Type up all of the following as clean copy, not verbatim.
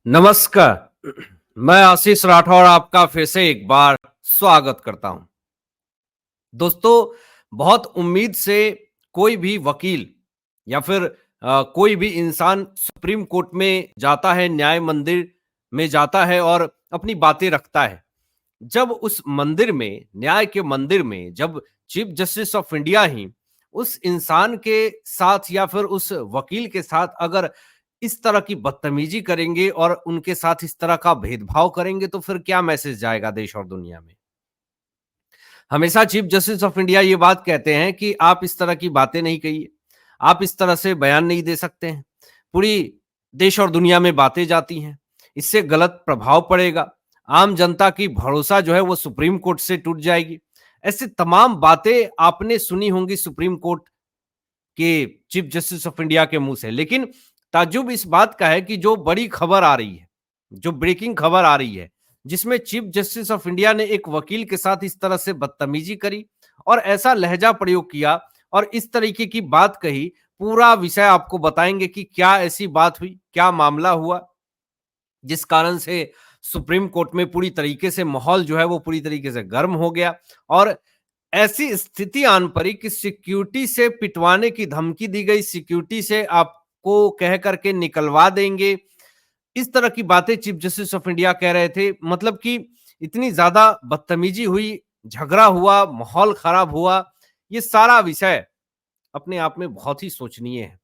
नमस्कार। मैं आशीष राठौर आपका फिर से एक बार स्वागत करता हूं। दोस्तों, बहुत उम्मीद से कोई भी वकील या फिर कोई भी इंसान सुप्रीम कोर्ट में जाता है, न्याय मंदिर में जाता है और अपनी बातें रखता है। जब उस मंदिर में, न्याय के मंदिर में जब चीफ जस्टिस ऑफ इंडिया ही उस इंसान के साथ या फिर उस वकील के साथ अगर इस तरह की बदतमीजी करेंगे और उनके साथ इस तरह का भेदभाव करेंगे, तो फिर क्या मैसेज जाएगा देश और दुनिया में? हमेशा चीफ जस्टिस ऑफ इंडिया ये बात कहते हैं कि आप इस तरह की बातें नहीं कहिए, आप इस तरह से बयान नहीं दे सकते हैं। पूरी देश और दुनिया में बातें जाती हैं, इससे गलत प्रभाव पड़ेगा, आम जनता की भरोसा जो है वो सुप्रीम कोर्ट से टूट जाएगी। ऐसी तमाम बातें आपने सुनी होंगी सुप्रीम कोर्ट के चीफ जस्टिस ऑफ इंडिया के मुंह से। लेकिन ताज्जुब इस बात का है कि जो बड़ी खबर आ रही है, जो ब्रेकिंग खबर आ रही है, जिसमें चीफ जस्टिस ऑफ इंडिया ने एक वकील के साथ इस तरह से बदतमीजी करी और ऐसा लहजा प्रयोग किया और इस तरीके की बात कही, पूरा विषय आपको बताएंगे कि क्या ऐसी बात हुई, क्या मामला हुआ, जिस कारण से सुप्रीम कोर्ट में पूरी तरीके से माहौल जो है वो पूरी तरीके से गर्म हो गया और ऐसी स्थिति आन पड़ी कि सिक्योरिटी से पिटवाने की धमकी दी गई, सिक्योरिटी से आपको कह करके निकलवा देंगे। इस तरह की बातें चीफ जस्टिस ऑफ इंडिया कह रहे थे। मतलब कि इतनी ज्यादा बदतमीजी हुई, झगड़ा हुआ, माहौल खराब हुआ। ये सारा विषय अपने आप में बहुत ही सोचनीय है।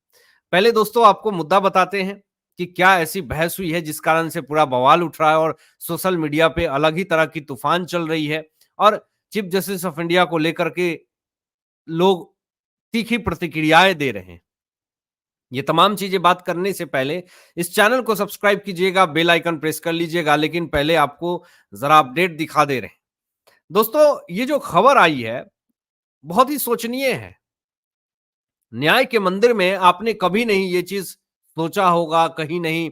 पहले दोस्तों आपको मुद्दा बताते हैं कि क्या ऐसी बहस हुई है जिस कारण से पूरा बवाल उठ रहा है और सोशल मीडिया पे अलग ही तरह की तूफान चल रही है और चीफ जस्टिस ऑफ इंडिया को लेकर के लोग तीखी प्रतिक्रियाएं दे रहे हैं। ये तमाम चीजें बात करने से पहले इस चैनल को सब्सक्राइब कीजिएगा, बेल आइकन प्रेस कर लीजिएगा। लेकिन पहले आपको जरा अपडेट दिखा दे रहे हैं। दोस्तों, ये जो खबर आई है बहुत ही सोचनीय है। न्याय के मंदिर में आपने कभी नहीं ये चीज सोचा होगा, कहीं नहीं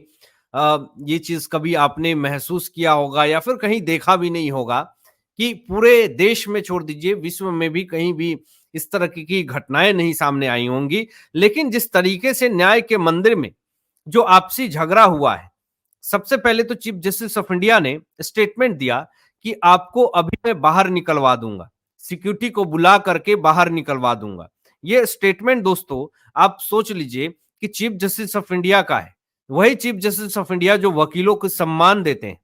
ये चीज कभी आपने महसूस किया होगा या फिर कहीं देखा भी नहीं होगा कि पूरे देश में छोड़ दीजिए, विश्व में भी कहीं भी इस तरह की घटनाएं नहीं सामने आई होंगी। लेकिन जिस तरीके से न्याय के मंदिर में जो आपसी झगड़ा हुआ है, सबसे पहले तो चीफ जस्टिस ऑफ इंडिया ने स्टेटमेंट दिया कि आपको अभी मैं बाहर निकलवा दूंगा, सिक्योरिटी को बुला करके बाहर निकलवा दूंगा। ये स्टेटमेंट दोस्तों आप सोच लीजिए कि चीफ जस्टिस ऑफ इंडिया का है। वही चीफ जस्टिस ऑफ इंडिया जो वकीलों को सम्मान देते हैं,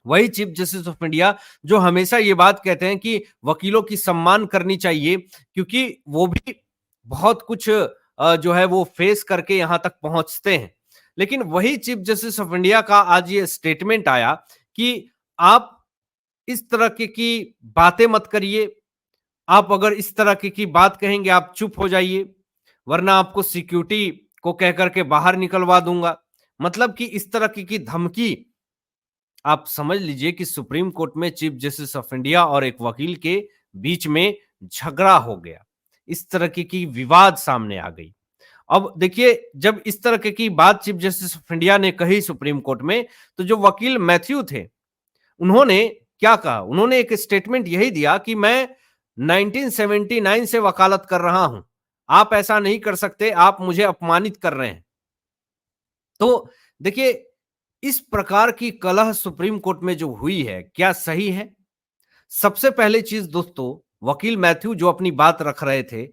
वही चीफ जस्टिस ऑफ इंडिया जो हमेशा ये बात कहते हैं कि वकीलों की सम्मान करनी चाहिए, क्योंकि वो भी बहुत कुछ जो है वो फेस करके यहां तक पहुंचते हैं। लेकिन वही चीफ जस्टिस ऑफ इंडिया का आज ये स्टेटमेंट आया कि आप इस तरह की बातें मत करिए, आप अगर इस तरह की बात कहेंगे आप चुप हो जाइए, वरना आपको सिक्योरिटी को कह करके बाहर निकलवा दूंगा। मतलब कि इस तरह की धमकी। आप समझ लीजिए कि सुप्रीम कोर्ट में चीफ जस्टिस ऑफ इंडिया और एक वकील के बीच में झगड़ा हो गया, इस तरह की विवाद सामने आ गई। अब देखिए, जब इस तरह की बात चीफ जस्टिस ऑफ इंडिया ने कही सुप्रीम कोर्ट में, तो जो वकील मैथ्यू थे उन्होंने क्या कहा, उन्होंने एक स्टेटमेंट यही दिया कि मैं 1979 से वकालत कर रहा हूं, आप ऐसा नहीं कर सकते, आप मुझे अपमानित कर रहे हैं। तो देखिए, इस प्रकार की कलह सुप्रीम कोर्ट में जो हुई है, क्या सही है? सबसे पहले चीज दोस्तों, वकील मैथ्यू जो अपनी बात रख रहे थे,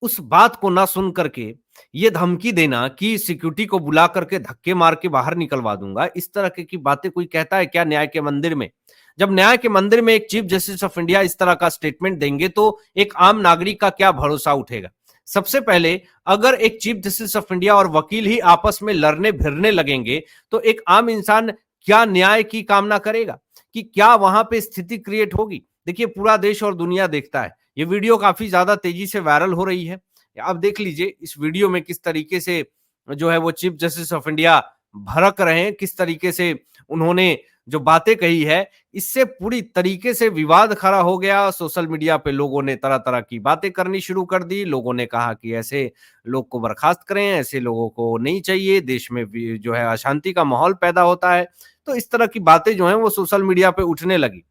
उस बात को ना सुन करके ये धमकी देना कि सिक्योरिटी को बुला करके धक्के मार के बाहर निकलवा दूंगा, इस तरह की बातें कोई कहता है क्या न्याय के मंदिर में? जब न्याय के मंदिर में एक चीफ जस्टिस ऑफ इंडिया इस तरह का स्टेटमेंट देंगे तो एक आम नागरिक का क्या भरोसा उठेगा? सबसे पहले, अगर एक चीफ जस्टिस ऑफ इंडिया और वकील ही आपस में लड़ने भिड़ने लगेंगे तो एक आम इंसान क्या न्याय की कामना करेगा? कि क्या वहां पे स्थिति क्रिएट होगी? देखिए, पूरा देश और दुनिया देखता है। ये वीडियो काफी ज्यादा तेजी से वायरल हो रही है। आप देख लीजिए इस वीडियो में किस तरीके से जो है वो चीफ जस्टिस ऑफ इंडिया भड़क रहे हैं, किस तरीके से उन्होंने जो बातें कही है, इससे पूरी तरीके से विवाद खड़ा हो गया। सोशल मीडिया पे लोगों ने तरह तरह की बातें करनी शुरू कर दी। लोगों ने कहा कि ऐसे लोग को बर्खास्त करें, ऐसे लोगों को नहीं चाहिए, देश में भी जो है अशांति का माहौल पैदा होता है। तो इस तरह की बातें जो है वो सोशल मीडिया पे उठने लगी।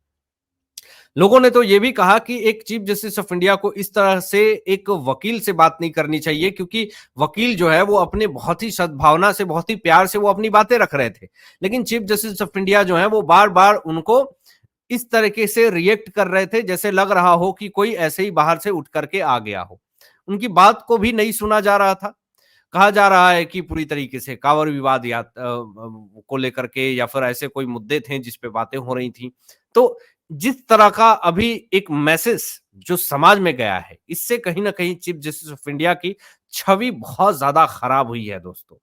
लोगों ने तो ये भी कहा कि एक चीफ जस्टिस ऑफ इंडिया को इस तरह से एक वकील से बात नहीं करनी चाहिए, क्योंकि वकील जो है वो अपने बहुत ही सद्भावना से, बहुत ही प्यार से वो अपनी बातें रख रहे थे, लेकिन चीफ जस्टिस ऑफ इंडिया जो है वो बार बार उनको इस तरीके से रिएक्ट कर रहे थे जैसे लग रहा हो कि कोई ऐसे ही बाहर से उठ करके आ गया हो। उनकी बात को भी नहीं सुना जा रहा था। कहा जा रहा है कि पूरी तरीके से कांवर विवाद या को लेकर के या फिर ऐसे कोई मुद्दे थे जिस पे बातें हो रही थी। तो जिस तरह का अभी एक मैसेज जो समाज में गया है, इससे कहीं न कहीं चीफ जस्टिस ऑफ इंडिया की छवि बहुत ज़्यादा खराब हुई है दोस्तों।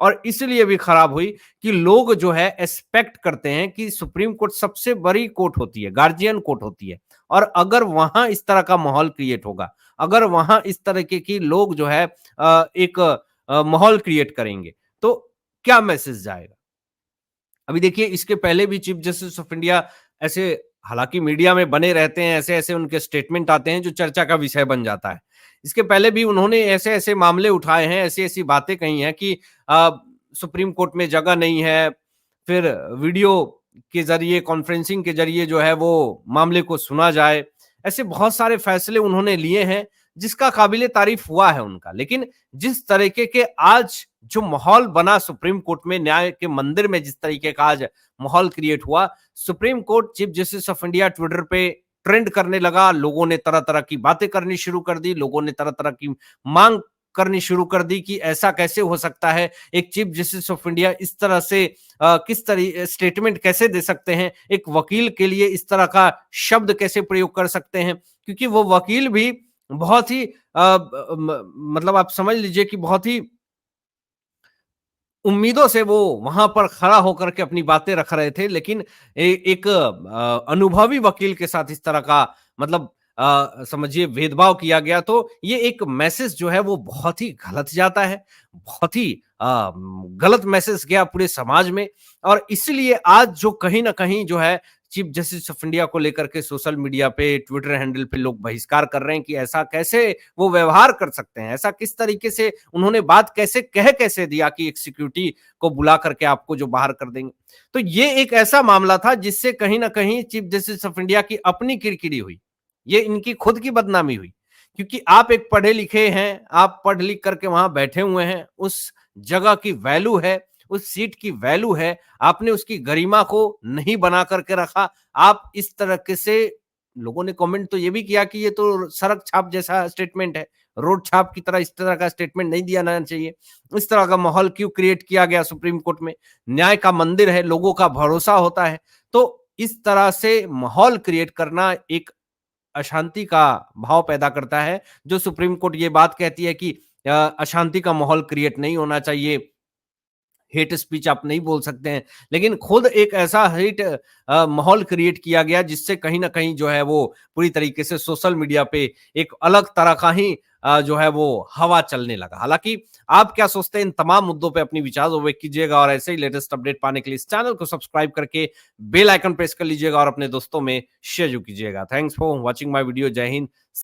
और इसलिए भी खराब हुई कि लोग जो है एक्सपेक्ट करते हैं कि सुप्रीम कोर्ट सबसे बड़ी कोर्ट होती है, गार्जियन कोर्ट होती है, और अगर वहां इस तरह का माहौल क्रिएट होगा, अगर वहां इस तरीके की लोग जो है एक माहौल क्रिएट करेंगे, तो क्या मैसेज जाएगा। अभी देखिए, इसके पहले भी चीफ जस्टिस ऑफ इंडिया ऐसे, हालांकि मीडिया में बने रहते हैं, ऐसे ऐसे उनके स्टेटमेंट आते हैं जो चर्चा का विषय बन जाता है। इसके पहले भी उन्होंने ऐसे ऐसे मामले उठाए हैं, ऐसी ऐसी बातें कही हैं कि सुप्रीम कोर्ट में जगह नहीं है, फिर वीडियो के जरिए, कॉन्फ्रेंसिंग के जरिए जो है वो मामले को सुना जाए। ऐसे बहुत सारे फैसले उन्होंने लिए हैं जिसका काबिले तारीफ हुआ है उनका। लेकिन जिस तरीके के आज जो माहौल बना सुप्रीम कोर्ट में, न्याय के मंदिर में जिस तरीके का आज माहौल क्रिएट हुआ, supreme court chief justice of India Twitter पे ट्रेंड करने लगा, लोगों ने तरह तरह की बातें करनी शुरू कर दी, लोगों ने तरह तरह की मांग करनी शुरू कर दी कि ऐसा कैसे हो सकता है, एक चीफ जस्टिस ऑफ इंडिया इस तरह से किस तरह स्टेटमेंट कैसे दे सकते हैं, एक वकील के लिए इस तरह का शब्द कैसे प्रयोग कर सकते हैं, क्योंकि वो वकील भी बहुत ही मतलब आप समझ लीजिए कि बहुत ही उम्मीदों से वो वहां पर खड़ा होकर के अपनी बातें रख रहे थे। लेकिन एक अनुभवी वकील के साथ इस तरह का, मतलब समझिए, भेदभाव किया गया, तो ये एक मैसेज जो है वो बहुत ही गलत जाता है, बहुत ही गलत मैसेज गया पूरे समाज में। और इसलिए आज जो कहीं ना कहीं जो है चीफ जस्टिस ऑफ इंडिया को लेकर के सोशल मीडिया पे, ट्विटर हैंडल पे लोग बहिष्कार कर रहे हैं कि ऐसा कैसे वो व्यवहार कर सकते हैं, ऐसा किस तरीके से उन्होंने बात कैसे कैसे दिया कि एक सिक्योरिटी को बुला करके आपको जो बाहर कर देंगे। तो ये एक ऐसा मामला था जिससे कहीं ना कहीं चीफ जस्टिस ऑफ इंडिया की अपनी किरकिरी हुई, ये इनकी खुद की बदनामी हुई, क्योंकि आप एक पढ़े लिखे हैं, आप पढ़ लिख करके वहां बैठे हुए हैं, उस जगह की वैल्यू है, उस सीट की वैल्यू है, आपने उसकी गरिमा को नहीं बना करके रखा। आप इस तरह से, लोगों ने कमेंट तो ये भी किया कि ये तो सड़क छाप जैसा स्टेटमेंट है, रोड छाप की तरह इस तरह का स्टेटमेंट नहीं दिया जाना चाहिए। इस तरह का माहौल क्यों क्रिएट किया गया सुप्रीम कोर्ट में, न्याय का मंदिर है, लोगों का भरोसा होता है। तो इस तरह से माहौल क्रिएट करना एक अशांति का भाव पैदा करता है। जो सुप्रीम कोर्ट ये बात कहती है कि अशांति का माहौल क्रिएट नहीं होना चाहिए, हेट स्पीच आप नहीं बोल सकते हैं, लेकिन खुद एक ऐसा हेट माहौल क्रिएट किया गया जिससे कहीं ना कहीं जो है वो पूरी तरीके से सोशल मीडिया पे एक अलग तरह का ही जो है वो हवा चलने लगा। हालांकि आप क्या सोचते हैं इन तमाम मुद्दों पे, अपनी विचार व्यक्त कीजिएगा, और ऐसे ही लेटेस्ट अपडेट पाने के लिए इस चैनल को सब्सक्राइब करके बेल आइकन प्रेस कर लीजिएगा और अपने दोस्तों में शेयर कीजिएगा। Thanks for watching my video. जय हिंद।